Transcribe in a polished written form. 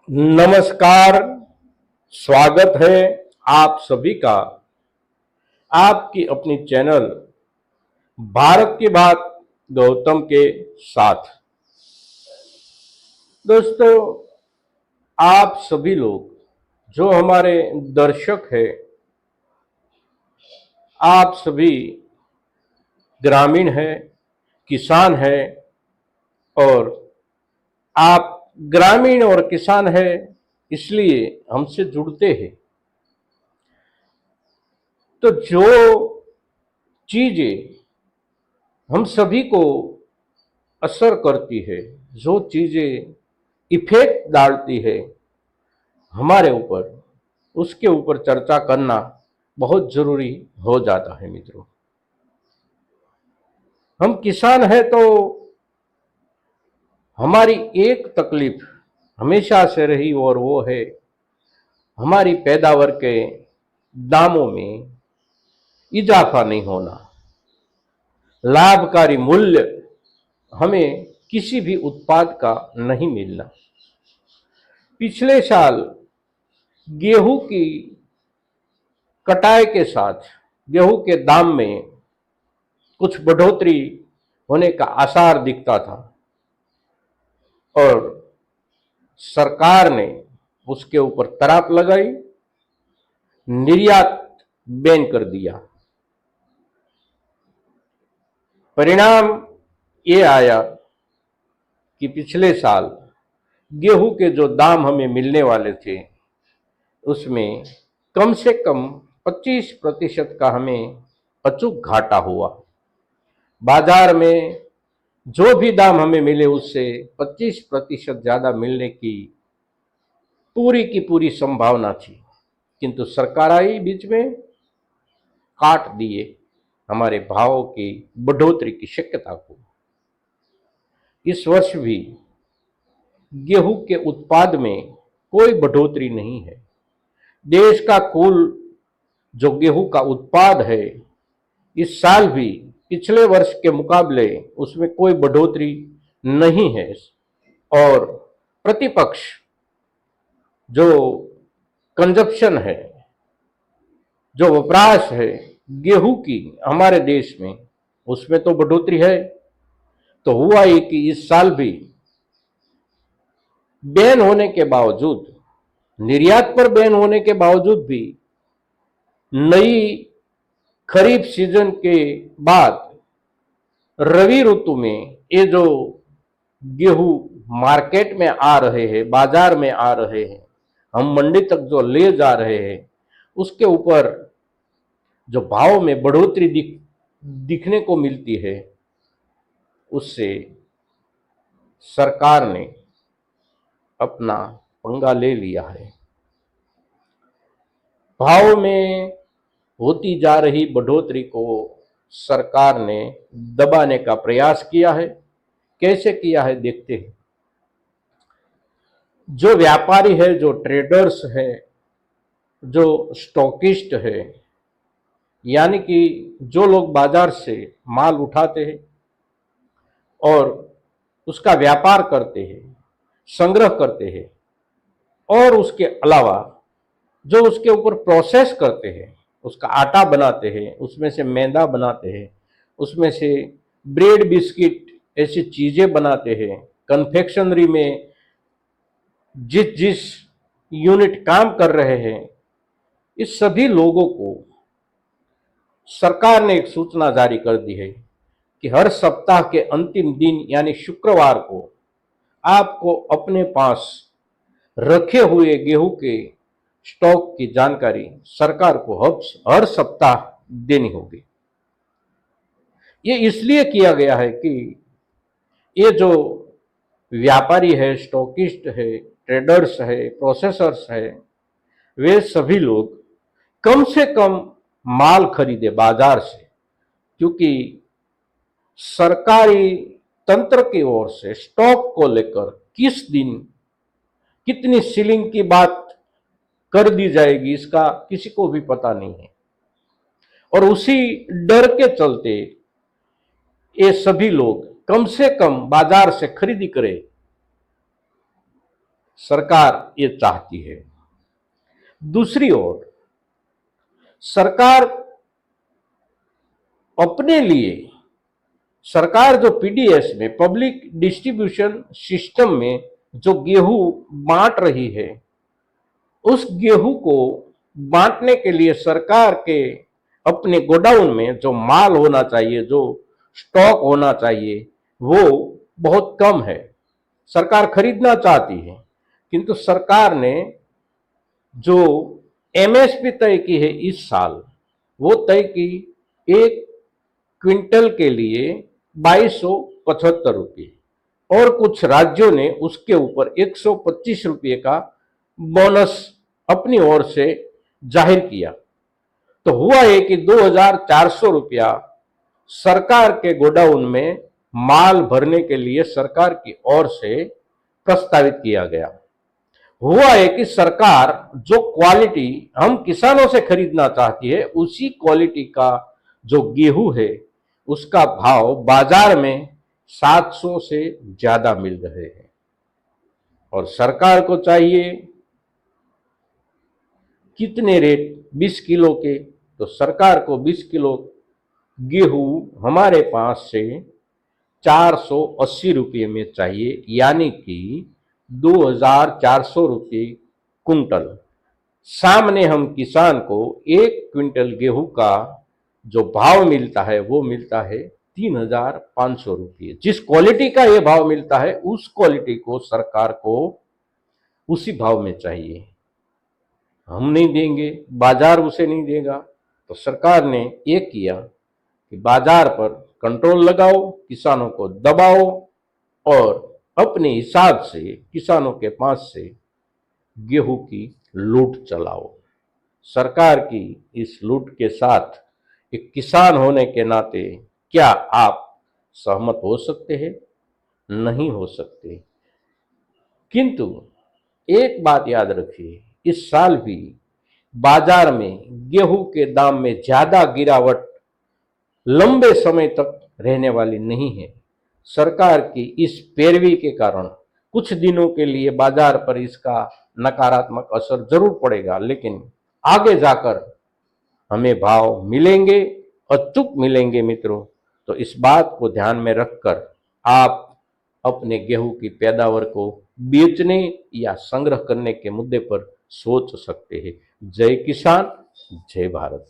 नमस्कार। स्वागत है आप सभी का आपकी अपनी चैनल भारत की बात गौतम के साथ। दोस्तों, आप सभी लोग जो हमारे दर्शक हैं, आप सभी ग्रामीण हैं, किसान हैं, और आप ग्रामीण और किसान हैं इसलिए हमसे जुड़ते हैं। तो जो चीजें हम सभी को असर करती है, जो चीजें इफेक्ट डालती है हमारे ऊपर, उसके ऊपर चर्चा करना बहुत जरूरी हो जाता है। मित्रों, हम किसान हैं तो हमारी एक तकलीफ हमेशा से रही, और वो है हमारी पैदावार के दामों में इजाफा नहीं होना, लाभकारी मूल्य हमें किसी भी उत्पाद का नहीं मिलना। पिछले साल गेहूं की कटाई के साथ गेहूं के दाम में कुछ बढ़ोतरी होने का आसार दिखता था, और सरकार ने उसके ऊपर तराप लगाई, निर्यात बैन कर दिया। परिणाम ये आया कि पिछले साल गेहूं के जो दाम हमें मिलने वाले थे उसमें कम से कम 25% का हमें अचूक घाटा हुआ। बाजार में जो भी दाम हमें मिले उससे 25% ज्यादा मिलने की पूरी संभावना थी, किंतु सरकार आई बीच में, काट दिए हमारे भावों की बढ़ोतरी की शक्यता को। इस वर्ष भी गेहूं के उत्पाद में कोई बढ़ोतरी नहीं है। देश का कुल जो गेहूं का उत्पाद है इस साल भी पिछले वर्ष के मुकाबले उसमें कोई बढ़ोतरी नहीं है, और प्रतिपक्ष जो कंजप्शन है, जो वपराश है गेहूं की हमारे देश में, उसमें तो बढ़ोतरी है। तो हुआ ये कि इस साल भी बैन होने के बावजूद, निर्यात पर बैन होने के बावजूद भी, नई खरीफ सीजन के बाद रवि ऋतु में ये जो गेहूं मार्केट में आ रहे हैं, बाजार में आ रहे हैं, हम मंडी तक जो ले जा रहे हैं, उसके ऊपर जो भाव में बढ़ोतरी दिखने को मिलती है, उससे सरकार ने अपना पंगा ले लिया है। भाव में होती जा रही बढ़ोतरी को सरकार ने दबाने का प्रयास किया है। कैसे किया है देखते हैं। जो व्यापारी है, जो ट्रेडर्स है, जो स्टॉकिस्ट है, यानी कि जो लोग बाजार से माल उठाते हैं और उसका व्यापार करते हैं, संग्रह करते हैं, और उसके अलावा जो उसके ऊपर प्रोसेस करते हैं, उसका आटा बनाते हैं, उसमें से मैदा बनाते हैं, उसमें से ब्रेड बिस्किट ऐसी चीजें बनाते हैं, कन्फेक्शनरी में जिस जिस यूनिट काम कर रहे हैं, इस सभी लोगों को सरकार ने एक सूचना जारी कर दी है कि हर सप्ताह के अंतिम दिन यानी शुक्रवार को आपको अपने पास रखे हुए गेहूं के स्टॉक की जानकारी सरकार को हर सप्ताह देनी होगी। ये इसलिए किया गया है कि ये जो व्यापारी है, स्टॉकिस्ट है, ट्रेडर्स है, प्रोसेसर्स है, वे सभी लोग कम से कम माल खरीदे बाजार से, क्योंकि सरकारी तंत्र की ओर से स्टॉक को लेकर किस दिन कितनी सीलिंग की बात कर दी जाएगी इसका किसी को भी पता नहीं है, और उसी डर के चलते ये सभी लोग कम से कम बाजार से खरीदी करें। सरकार ये चाहती है। दूसरी ओर सरकार अपने लिए, सरकार जो पीडीएस में, पब्लिक डिस्ट्रीब्यूशन सिस्टम में जो गेहूं बांट रही है, उस गेहूं को बांटने के लिए सरकार के अपने गोडाउन में जो माल होना चाहिए, जो स्टॉक होना चाहिए, वो बहुत कम है। सरकार खरीदना चाहती है, किंतु सरकार ने जो एमएसपी तय की है इस साल, वो तय की 1 क्विंटल के लिए 2275 रुपये, और कुछ राज्यों ने उसके ऊपर 125 रुपये का बोनस अपनी ओर से जाहिर किया। तो हुआ है कि 2400 रुपया सरकार के गोडाउन में माल भरने के लिए सरकार की ओर से प्रस्तावित किया गया। हुआ है कि सरकार जो क्वालिटी हम किसानों से खरीदना चाहती है, उसी क्वालिटी का जो गेहूं है, उसका भाव बाजार में 700 से ज्यादा मिल रहे हैं। और सरकार को चाहिए कितने रेट, 20 किलो के, तो सरकार को 20 किलो गेहूं हमारे पास से 480 रुपये में चाहिए, यानी कि 2400 रुपये कुंटल। सामने हम किसान को 1 क्विंटल गेहूं का जो भाव मिलता है, वो मिलता है 3500 रुपये। जिस क्वालिटी का ये भाव मिलता है, उस क्वालिटी को सरकार को उसी भाव में चाहिए। हम नहीं देंगे, बाजार उसे नहीं देगा, तो सरकार ने ये किया कि बाजार पर कंट्रोल लगाओ, किसानों को दबाओ और अपने हिसाब से किसानों के पास से गेहूं की लूट चलाओ। सरकार की इस लूट के साथ एक किसान होने के नाते क्या आप सहमत हो सकते हैं? नहीं हो सकते। किंतु एक बात याद रखिए, इस साल भी बाजार में गेहूं के दाम में ज्यादा गिरावट लंबे समय तक रहने वाली नहीं है। सरकार की इस पैरवी के कारण कुछ दिनों के लिए बाजार पर इसका नकारात्मक असर जरूर पड़ेगा, लेकिन आगे जाकर हमें भाव मिलेंगे, अचूक मिलेंगे मित्रों। तो इस बात को ध्यान में रखकर आप अपने गेहूं की पैदावार को बेचने या संग्रह करने के मुद्दे पर सोच सकते हैं। जय किसान, जय भारत।